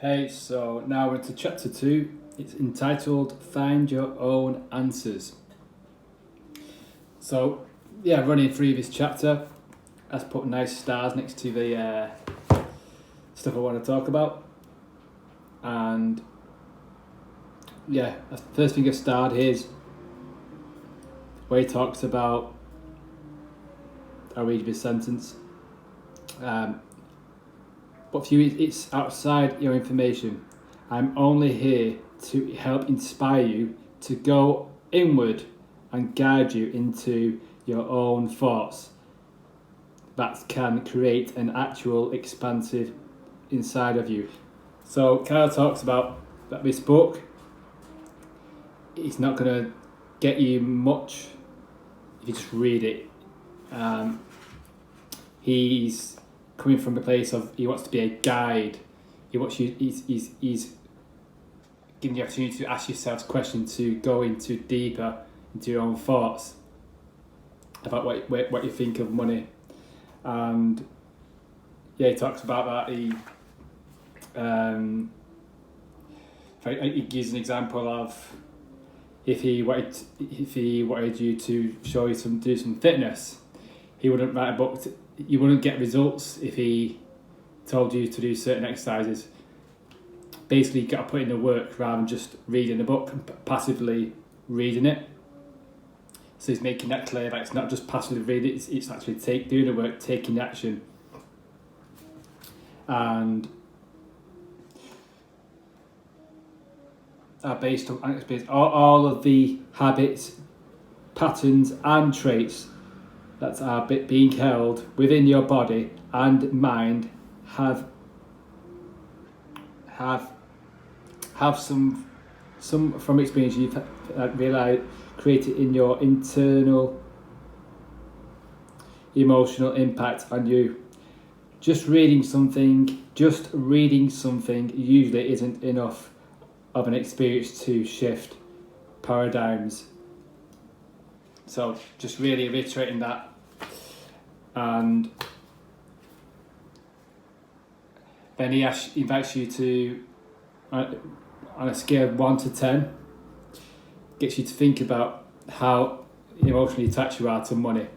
Hey, so now we're to chapter 2. It's entitled Find Your Own Answers. So, running through this chapter, let's put nice stars next to the stuff I want to talk about. And the first thing I've started is where he talks about, I'll read this sentence. But for you, it's outside your information. I'm only here to help inspire you to go inward and guide you into your own thoughts that can create an actual expansive inside of you. So Kyle talks about that this book, it's not going to get you much if you just read it. He's coming from a place of he wants to be a guide. He's giving you the opportunity to ask yourself questions, to go into deeper into your own thoughts about what you think of money. And he talks about that. He gives an example of if he wanted you to do some fitness, he wouldn't write a book. You wouldn't get results if he told you to do certain exercises. Basically, you got to put in the work rather than just reading the book and passively reading it. So he's making that clear that it's not just passively reading it, it's actually doing the work, taking the action. And are based on all of the habits, patterns and traits that are being held within your body and mind have some from experience you've realized created in your internal emotional impact on you. Just reading something usually isn't enough of an experience to shift paradigms. So just really reiterating that. And then he invites you to, on a scale of 1 to 10, gets you to think about how emotionally attached you are to money.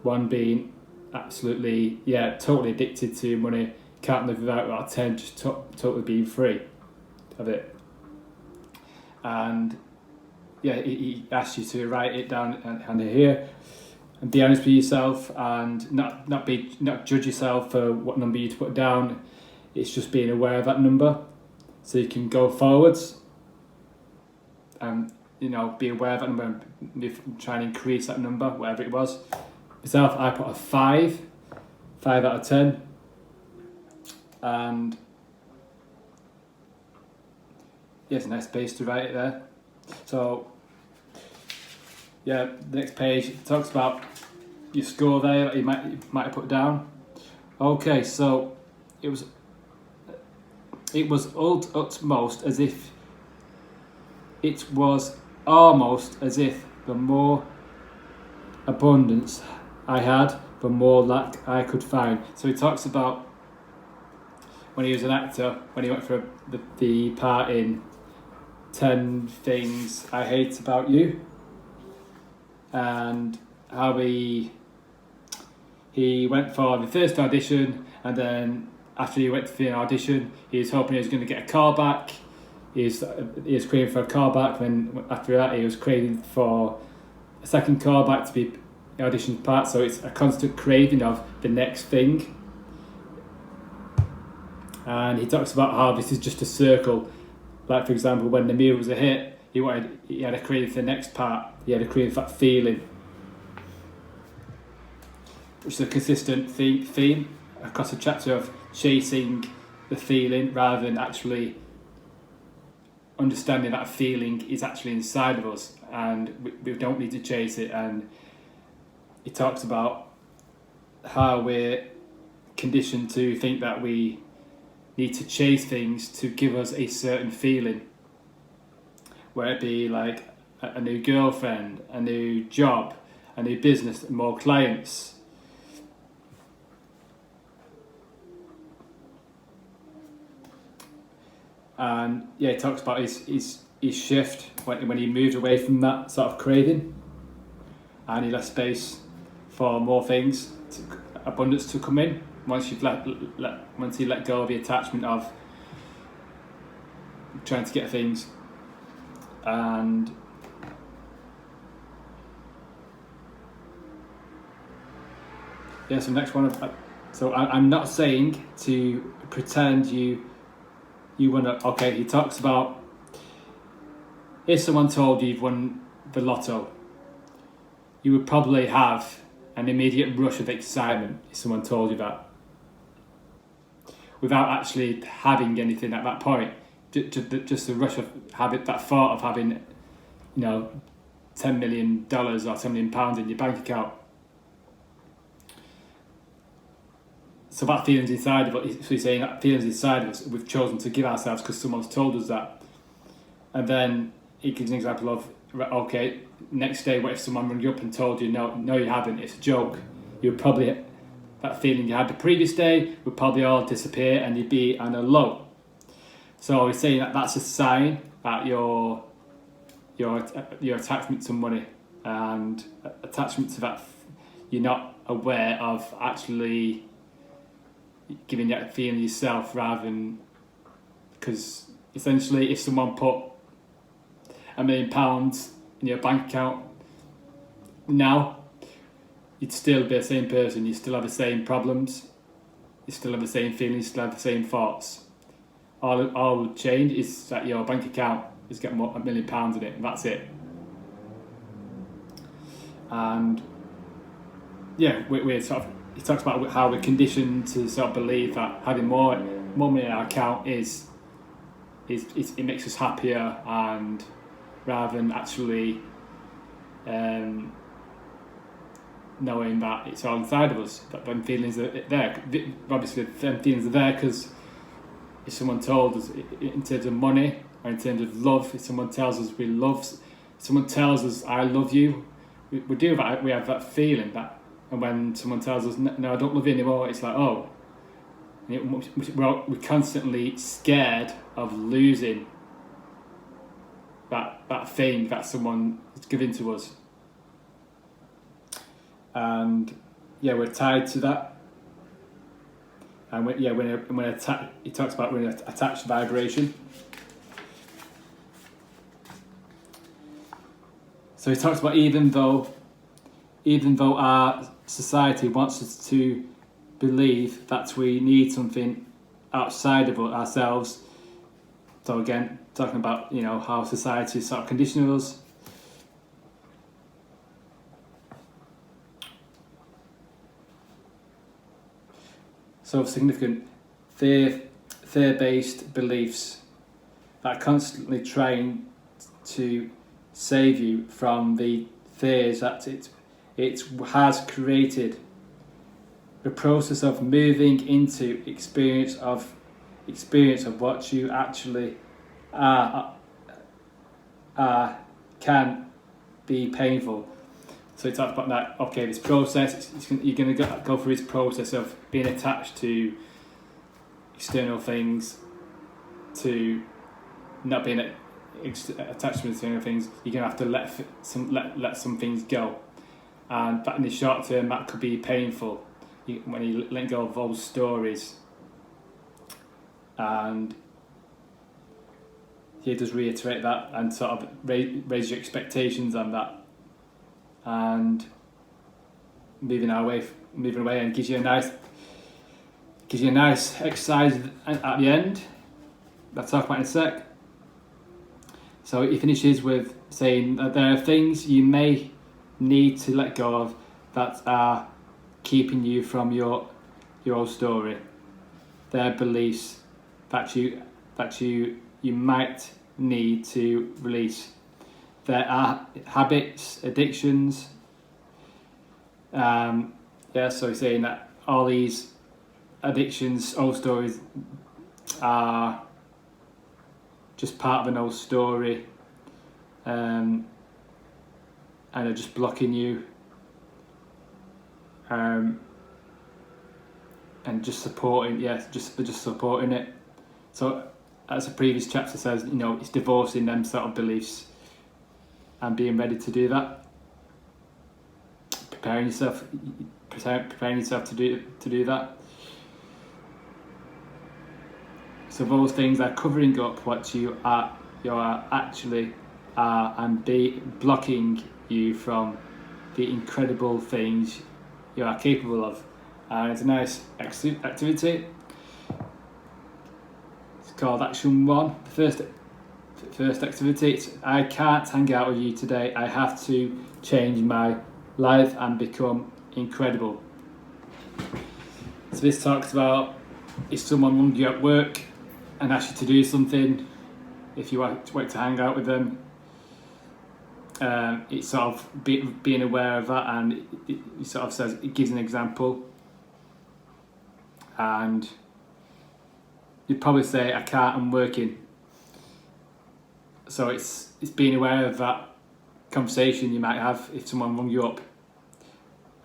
1 being absolutely, totally addicted to money, can't live without it. 10, just totally being free of it. And he asks you to write it down under here and be honest with yourself and not judge yourself for what number you put down. It's just being aware of that number so you can go forwards and be aware of that number and try and increase that number, whatever it was. Myself, I put a 5 out of 10, and it's a nice space to write it there. So the next page talks about your score there that you might have put down. Okay, so it was almost as if the more abundance I had, the more lack I could find. So he talks about when he was an actor, when he went for the part in 10 Things I Hate About You, and how he went for the first audition, and then after he went for the audition, he was hoping he was going to get a call back. He was craving for a call back. Then after that, he was craving for a second call back to be the audition part. So it's a constant craving of the next thing. And he talks about how this is just a circle. Like, for example, when the meal was a hit, he had a craving for the next part. He had a craving for that feeling, which is a consistent theme across the chapter of chasing the feeling rather than actually understanding that feeling is actually inside of us and we don't need to chase it. And he talks about how we're conditioned to think that we need to chase things to give us a certain feeling, whether it be like a new girlfriend, a new job, a new business, more clients. And yeah, he talks about his shift when he moved away from that sort of craving, and he left space for more things, abundance to come in. Once you've once you let go of the attachment of trying to get things, and yeah. So next one. So I'm not saying to pretend you want to. Okay, he talks about if someone told you you've won the lotto, you would probably have an immediate rush of excitement if someone told you that, without actually having anything at that point. Just the rush of having that thought of having, $10 million or £10 million in your bank account. So that feelings inside of us, so he's saying that feelings inside of us, we've chosen to give ourselves because someone's told us that. And then he gives an example of, okay, next day, what if someone rang you up and told you, no, you haven't, it's a joke. You would probably, that feeling you had the previous day would probably all disappear and you'd be on a low. So he's saying that that's a sign that your attachment to money and attachment to that, you're not aware of actually giving that feeling yourself, rather than, because essentially if someone put £1 million in your bank account now, you'd still be the same person, you still have the same problems, you still have the same feelings, you still have the same thoughts. All would change is that your bank account is getting £1 million in it, and that's it. And yeah, we're sort of, he talks about how we're conditioned to sort of believe that having more money in our account is it makes us happier, and rather than actually knowing that it's all inside of us, that them feelings are there. Obviously, them feelings are there because if someone told us in terms of money or in terms of love, if someone tells us we love, if someone tells us I love you, we do that. We have that feeling that. And when someone tells us, no, I don't love you anymore, it's like, oh. We're constantly scared of losing that thing that someone is giving to us. And yeah, we're tied to that. And when he talks about when attached vibration. So he talks about even though our society wants us to believe that we need something outside of ourselves. So again, talking about how society is sort of conditioning us. So significant fear-based beliefs that are constantly trying to save you from the fears that it has created. The process of moving into experience of what you actually are can be painful. So he talks about that. Okay, this process, you're going to go through this process of being attached to external things, to not being attached to external things. You're going to have to let some things go, and that in the short term that could be painful. When you let go of those stories, and he does reiterate that and sort of raise your expectations on that, and moving away, and gives you a nice exercise at the end. I'll talk about in a sec. So he finishes with saying that there are things you may need to let go of that are keeping you from your old story. There are beliefs that you might need to release. There are habits, addictions. So he's saying that all these addictions, old stories, are just part of an old story, and are just blocking you, and just supporting, just supporting it. So as a previous chapter says, it's divorcing them sort of beliefs and being ready to do that. Preparing yourself to do that. So those things are covering up what you are actually are, and blocking you from the incredible things you are capable of. And it's a nice activity. It's called Action 1. The first activity. I can't hang out with you today. I have to change my life and become incredible. So this talks about if someone rung you at work and asked you to do something, if you want to hang out with them, it's sort of being aware of that, and it sort of says, it gives an example, and you'd probably say, I can't, I'm working. So it's being aware of that conversation you might have if someone rung you up,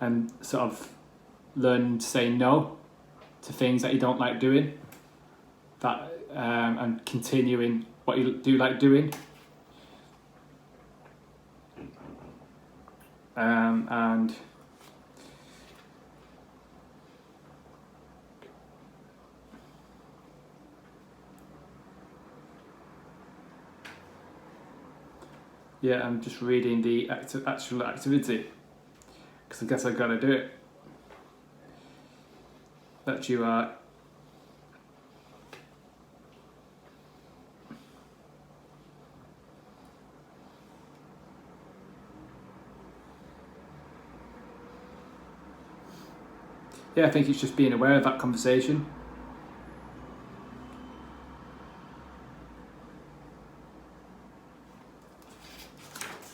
and sort of learn to say no to things that you don't like doing, that and continuing what you do like doing. And yeah, I'm just reading the actual activity, because I guess I've got to do it. That you are I think it's just being aware of that conversation.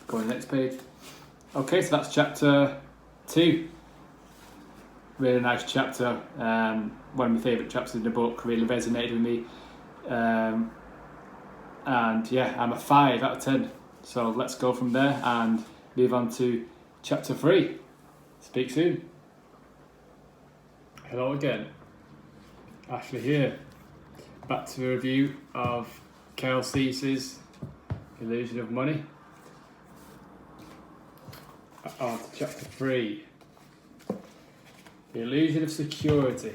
Go on the next page. Okay, so that's chapter 2. Really nice chapter. One of my favourite chapters in the book. Really resonated with me. And yeah, I'm a 5 out of 10. So let's go from there and move on to chapter 3. Speak soon. Hello again. Ashley here. Back to a review of Cal Cease's Illusion of Money. On to chapter 3. The Illusion of Security.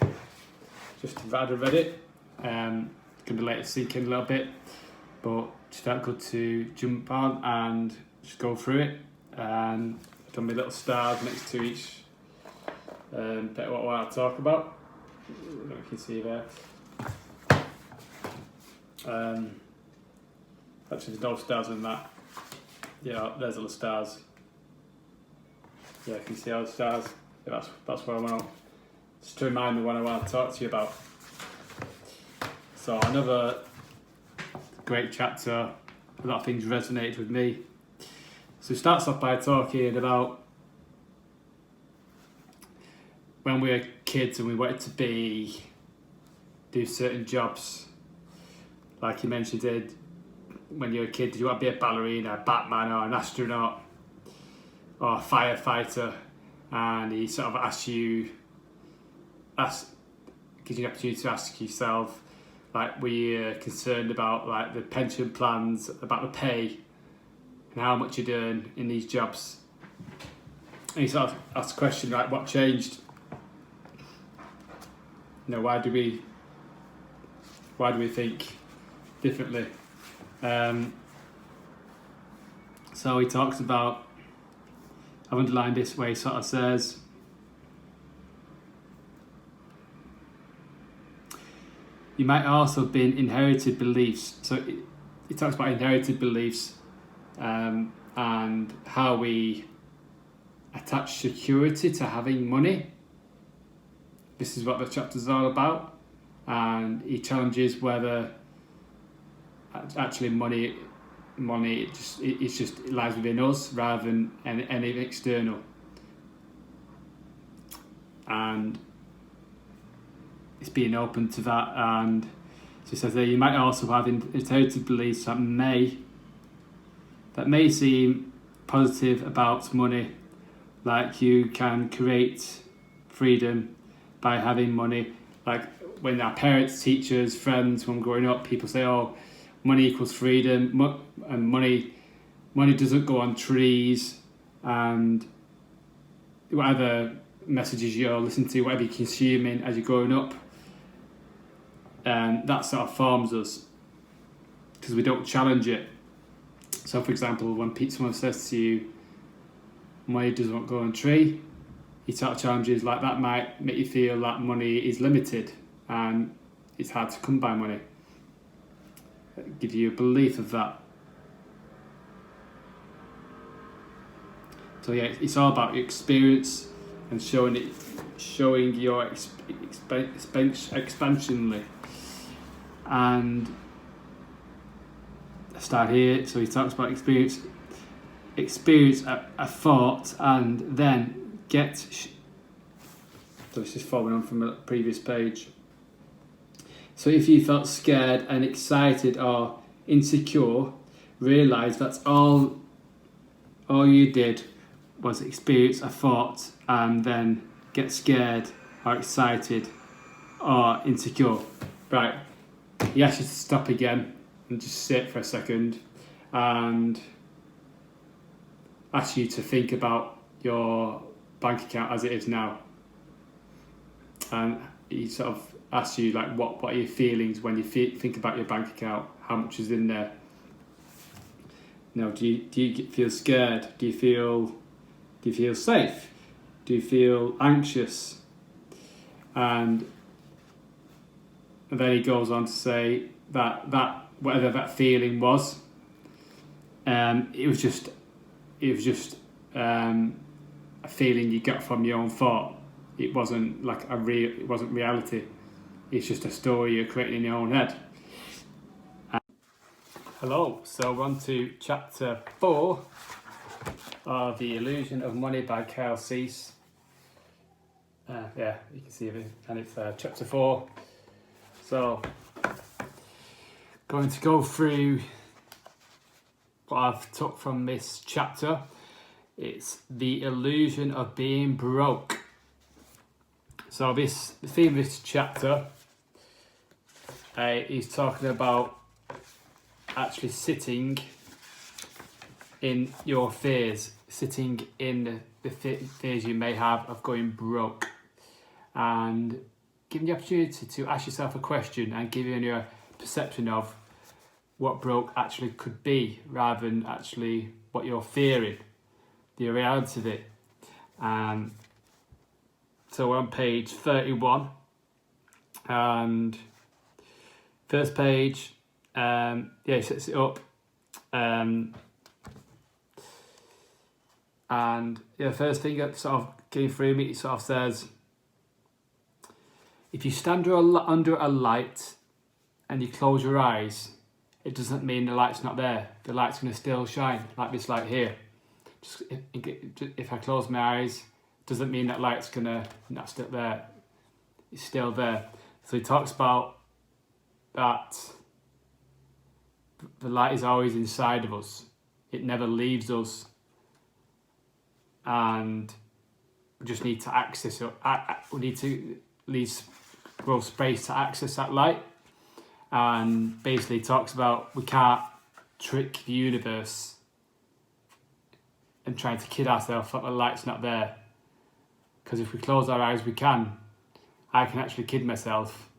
Just had read it. Going to be late to seeking a little bit, but just felt good to jump on and just go through it. And I've done my little stars next to each bit of what I want to talk about. I don't know if you can see there. Actually, there's no stars in that. Yeah, there's all the stars. Yeah, you can see all the stars. Yeah, that's what I want to, just to remind me what I want to talk to you about. So another great chapter. A lot of things resonated with me. So it starts off by talking about when we were kids and we wanted to do certain jobs. Like you mentioned, when you were a kid, did you want to be a ballerina, a Batman, or an astronaut, or a firefighter? And he sort of gives you the opportunity to ask yourself, like, were you concerned about like the pension plans, about the pay, and how much you'd earn in these jobs? And he sort of asks the question, like, what changed? Why do we think differently? So he talks about, I've underlined this way, sort of says, you might also have been inherited beliefs. So it talks about inherited beliefs and how we attach security to having money. This is what the chapter's all about, and he challenges whether actually money it lies within us rather than anything external. And it's being open to that. And so he says that you might also have inherited beliefs that may seem positive about money, like you can create freedom by having money. Like when our parents, teachers, friends, when growing up, people say, "Oh, money equals freedom," and money doesn't go on trees, and whatever messages you're listening to, whatever you're consuming as you're growing up, that sort of forms us because we don't challenge it. So, for example, when someone says to you, "Money doesn't go on a tree," you sort of challenges like that might make you feel that money is limited and it's hard to come by money. Give you a belief of that. So yeah, it's all about your experience and showing your expansionally. And I start here. So he talks about experience a thought, and then get. So this is following on from a previous page. So if you felt scared and excited or insecure, realize that's all you did was experience a thought and then get scared or excited or insecure. Right, he asks you to stop again and just sit for a second and ask you to think about your bank account as it is now. And he sort of asks you, like, what are your feelings when you think about your bank account? How much is in there? Do you feel scared? Do you feel safe? Do you feel anxious? And then he goes on to say that whatever that feeling was, it was just a feeling you got from your own thought. It wasn't like it wasn't reality. It's just a story you're creating in your own head. Hello, so we're on to chapter 4 of The Illusion of Money by Kyle Cease. Yeah, you can see it, and it's chapter 4. So, going to go through what I've took from this chapter. It's the illusion of being broke. So the theme of this chapter, he's talking about actually sitting in your fears, sitting in the fears you may have of going broke, and giving you the opportunity to ask yourself a question and giving you a perception of what broke actually could be, rather than actually what you're fearing, the reality of it. So we're on page 31, and first page, he sets it up, and the first thing that sort of came through me, it sort of says, if you stand under a light and you close your eyes, it doesn't mean the light's not there. The light's going to still shine, like this light here. Just if I close my eyes, doesn't mean that light's not still there. It's still there. So he talks about that the light is always inside of us. It never leaves us. And we just need to access it. We need to leave space to access that light. And basically he talks about we can't trick the universe and trying to kid ourselves that the light's not there. Because if we close our eyes, I can actually kid myself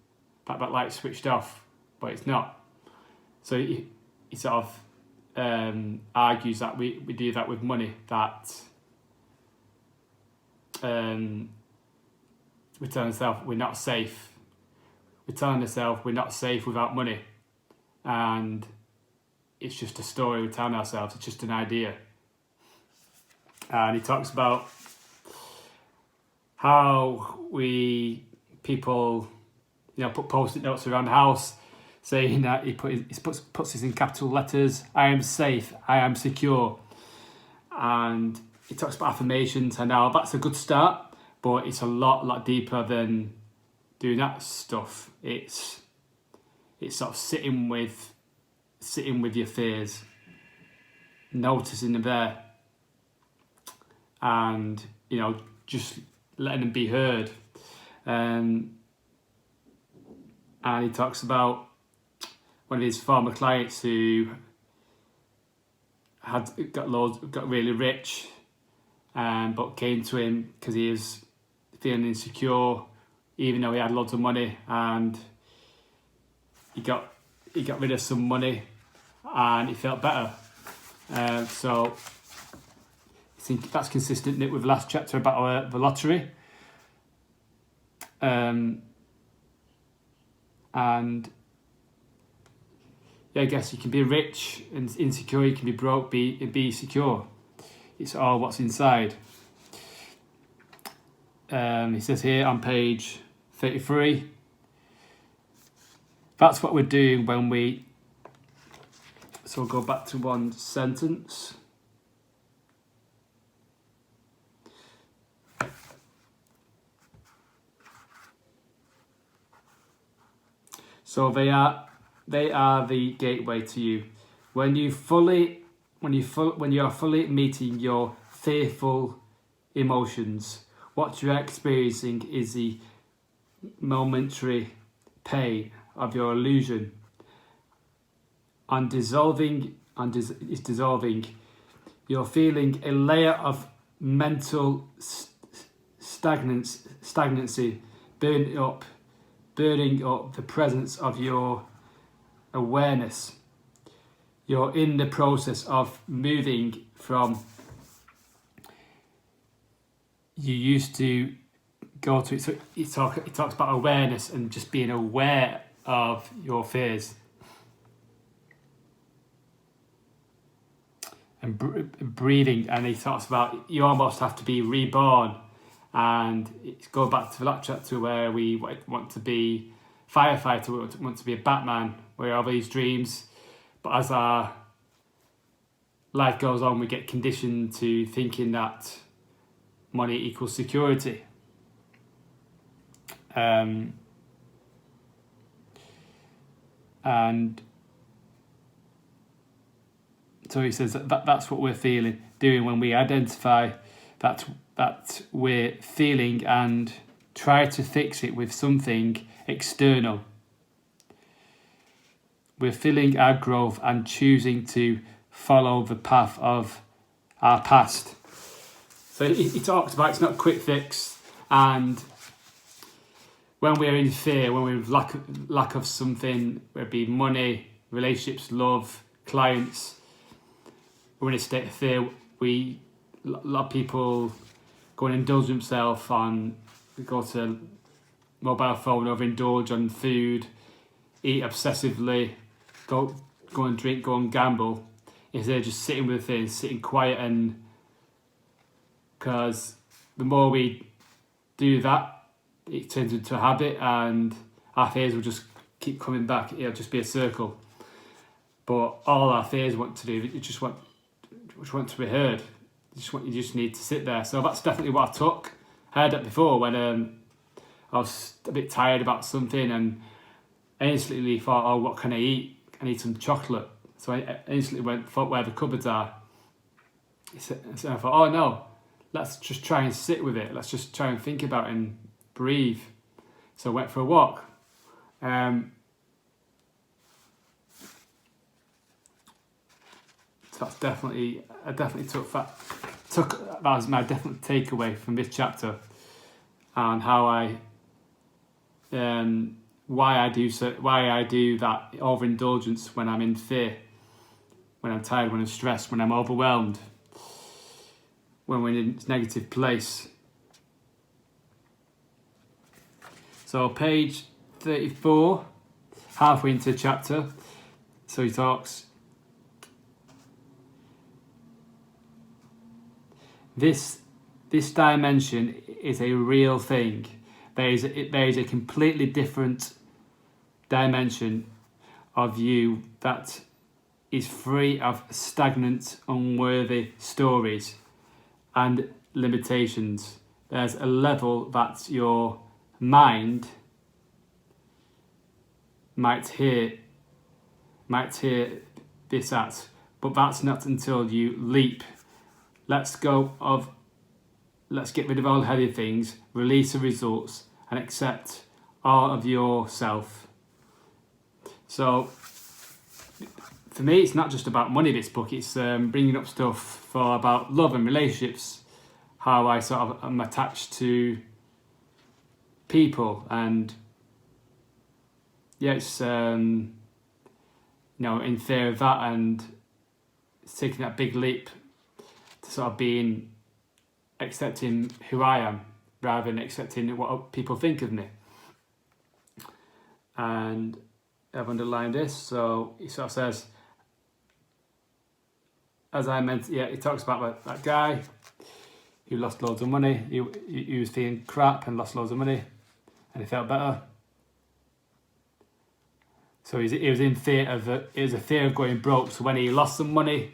that light's switched off, but it's not. So he sort of argues that we do that with money, that we're telling ourselves we're not safe. We're telling ourselves we're not safe without money. And it's just a story we're telling ourselves, it's just an idea. And he talks about how people put post-it notes around the house saying that he puts this in capital letters: I am safe, I am secure. And he talks about affirmations, and now that's a good start, but it's a lot deeper than doing that stuff. It's sort of sitting with your fears, noticing them there, and just letting them be heard. and he talks about one of his former clients who got really rich, but came to him because he was feeling insecure, even though he had loads of money, and he got rid of some money, and he felt better. So I think that's consistent with the last chapter about the lottery. And yeah, I guess you can be rich and insecure, you can be broke, be secure. It's all what's inside. He says here on page 33, that's what we're doing when we... So we'll go back to one sentence. So they are the gateway to you. When you are fully meeting your fearful emotions, what you are experiencing is the momentary pain of your illusion. Is dissolving. You're feeling a layer of mental stagnancy, burning up the presence of your awareness. You're in the process of moving from you used to go to. So it talks about awareness and just being aware of your fears. And breathing, and he talks about you almost have to be reborn, and it's going back to that chapter where we want to be firefighter, we want to be a Batman, we have these dreams, but as our life goes on, we get conditioned to thinking that money equals security. And so he says that's what we're doing when we identify that we're feeling and try to fix it with something external. We're feeling our growth and choosing to follow the path of our past. So he talks about it's not a quick fix, and when we're in fear, when we're lack of something, whether it be money, relationships, love, clients, we're in a state of fear. A lot of people go and indulge themselves go to mobile phone, overindulge on food, eat obsessively, go and drink, go and gamble, instead of just sitting with things, sitting quiet, and because the more we do that, it turns into a habit, and our fears will just keep coming back. It'll just be a circle. But all our fears want to do, you just want to be heard. You just need to sit there. So that's definitely what I took. I heard that before when I was a bit tired about something, and I instantly thought, oh, what can I eat? I need some chocolate. So I instantly thought where the cupboards are. So I thought, oh no, let's just try and sit with it. Let's just try and think about it and breathe. So I went for a walk. So that's I definitely took that was my definite takeaway from this chapter, and how why I do that overindulgence when I'm in fear, when I'm tired, when I'm stressed, when I'm overwhelmed, when we're in a negative place. So page 34, halfway into the chapter, so he talks, this dimension is a real thing. There is a completely different dimension of you that is free of stagnant, unworthy stories and limitations. There's a level that your mind might hear this at, but that's not until you leap. Let's get rid of all heavy things, release the results, and accept all of yourself. So for me, it's not just about money, this book. It's bringing up stuff about love and relationships, how I sort of am attached to people, and yeah, it's in fear of that, and it's taking that big leap to sort of being accepting who I am rather than accepting what people think of me. And I've underlined this, so he sort of says, as I meant, he talks about that guy who lost loads of money. He was feeling crap and lost loads of money, and he felt better. So he was in fear of it was a fear of going broke. So when he lost some money,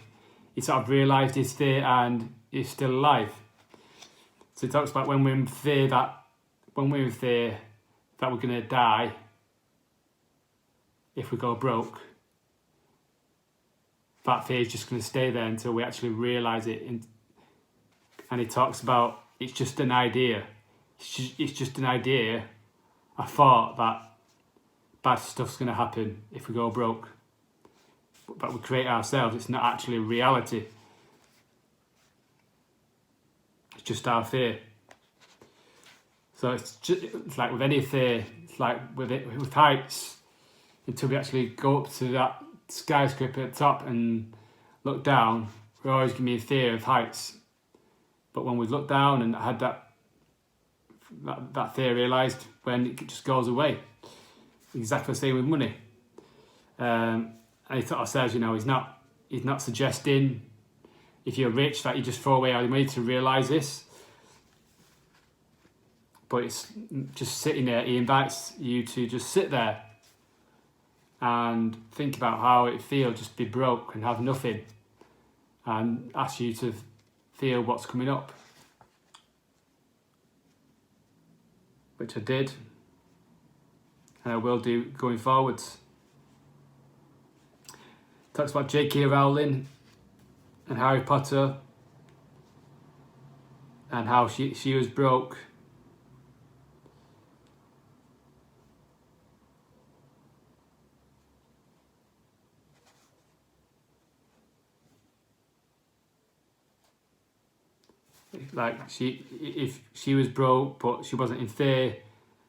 he sort of realised his fear and he's still alive. So he talks about when we're in fear that we're going to die if we go broke, that fear is just going to stay there until we actually realise it. And he talks about it's just an idea. It's just an idea, a thought that bad stuff's going to happen if we go broke. But we create ourselves. It's not actually reality. It's just our fear. So it's like with any fear, it's like with heights. Until we actually go up to that skyscraper at the top and look down, we're always going to be in fear of heights. But when we look down and had that fear realised, when it just goes away. Exactly the same with money. And he sort of says, he's not suggesting if you're rich that you just throw away all your money to realise this. But it's just sitting there. He invites you to just sit there and think about how it feels just to be broke and have nothing, and ask you to feel what's coming up, which I did and I will do going forwards. Talks about J.K. Rowling and Harry Potter and how she was broke. Like if she was broke, but she wasn't in fear.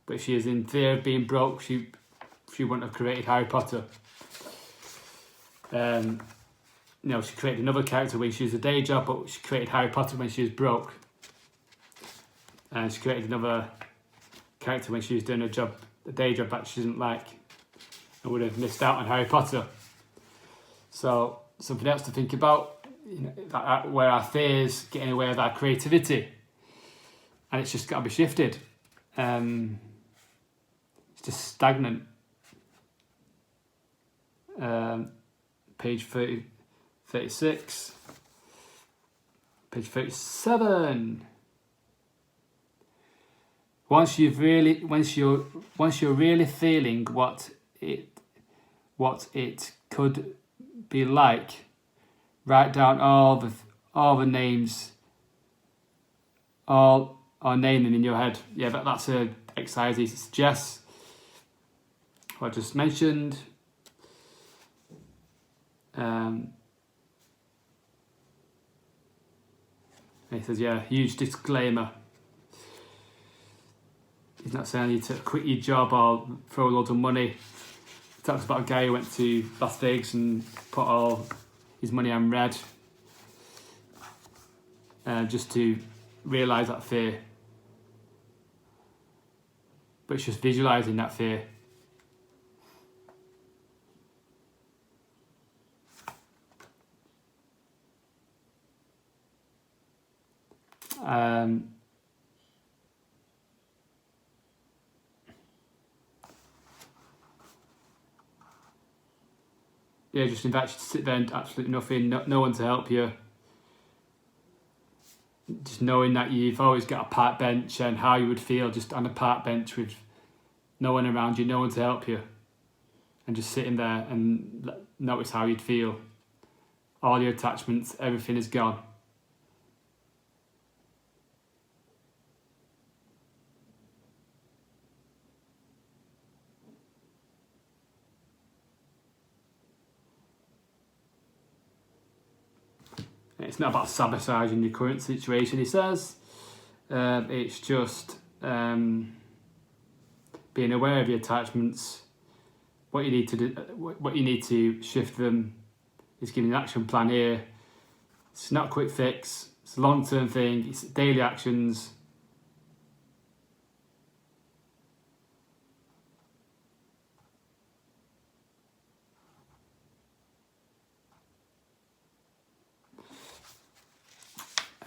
But if she is in fear of being broke, she wouldn't have created Harry Potter. She created another character when she was a day job, but she created Harry Potter when she was broke. And she created another character when she was doing a day job that she didn't like, and would have missed out on Harry Potter. So something else to think about. Where our fears get in the way of our creativity, and it's just got to be shifted. It's just stagnant. Page 36, page 37. Once you're really feeling what it could be like, write down all the names, or name them in your head. Yeah, that's an exercise he suggests. What I just mentioned. And he says, huge disclaimer. He's not saying you to quit your job or throw loads of money. He talks about a guy who went to Las Vegas and put all his money on red, just to realise that fear. But it's just visualising that fear. Just invite you to sit there and absolutely nothing, no one to help you. Just knowing that you've always got a park bench, and how you would feel just on a park bench with no one around you, no one to help you, and just sitting there and notice how you'd feel. All your attachments, everything is gone. it's not about sabotaging your current situation, he says. It's just being aware of your attachments, what you need to do, what you need to shift them. He's giving an action plan here. It's not a quick fix. It's a long-term thing. It's daily actions.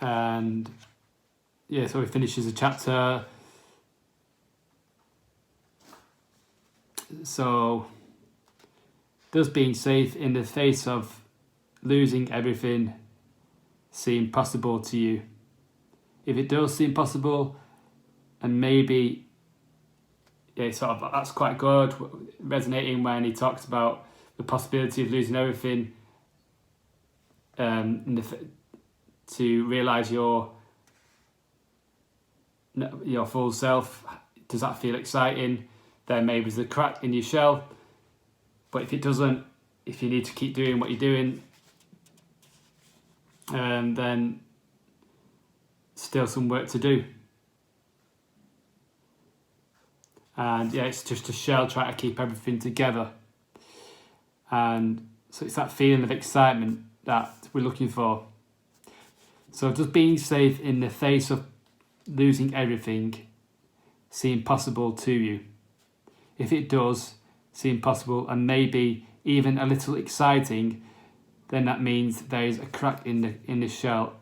And yeah, so he finishes the chapter. So, does being safe in the face of losing everything seem possible to you? If it does seem possible, and maybe, yeah, sort of, that's quite good, resonating when he talks about the possibility of losing everything, to realise your full self. Does that feel exciting? Then maybe there's a crack in your shell. But if it doesn't, if you need to keep doing what you're doing, then still some work to do. And yeah, it's just a shell trying to keep everything together. And so it's that feeling of excitement that we're looking for. So does being safe in the face of losing everything seem possible to you? If it does seem possible and maybe even a little exciting, then that means there is a crack in the shell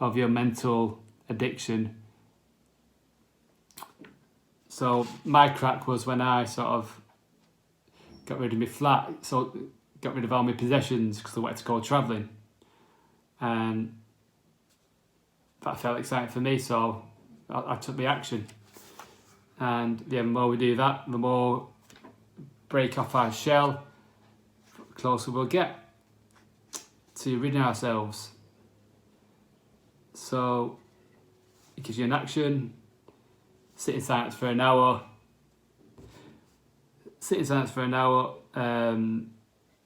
of your mental addiction. So my crack was when I sort of got rid of my flat, so got rid of all my possessions because I wanted to go travelling. And that felt exciting for me, so I took the action. And the more we do that, the more break off our shell, the closer we'll get to ridding ourselves. So it gives you an action. Sit in silence for an hour. Sit in silence for an hour.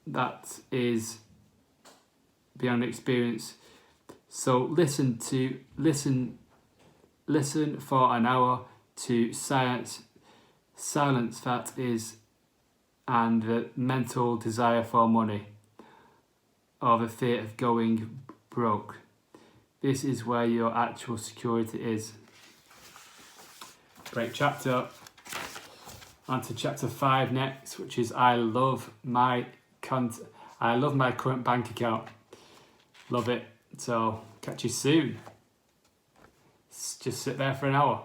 That is beyond experience. So listen for an hour to silence that is, and the mental desire for money, or the fear of going broke. This is where your actual security is. Great chapter. On to chapter 5 next, which is I love my current bank account. Love it. So catch you soon. Just sit there for an hour.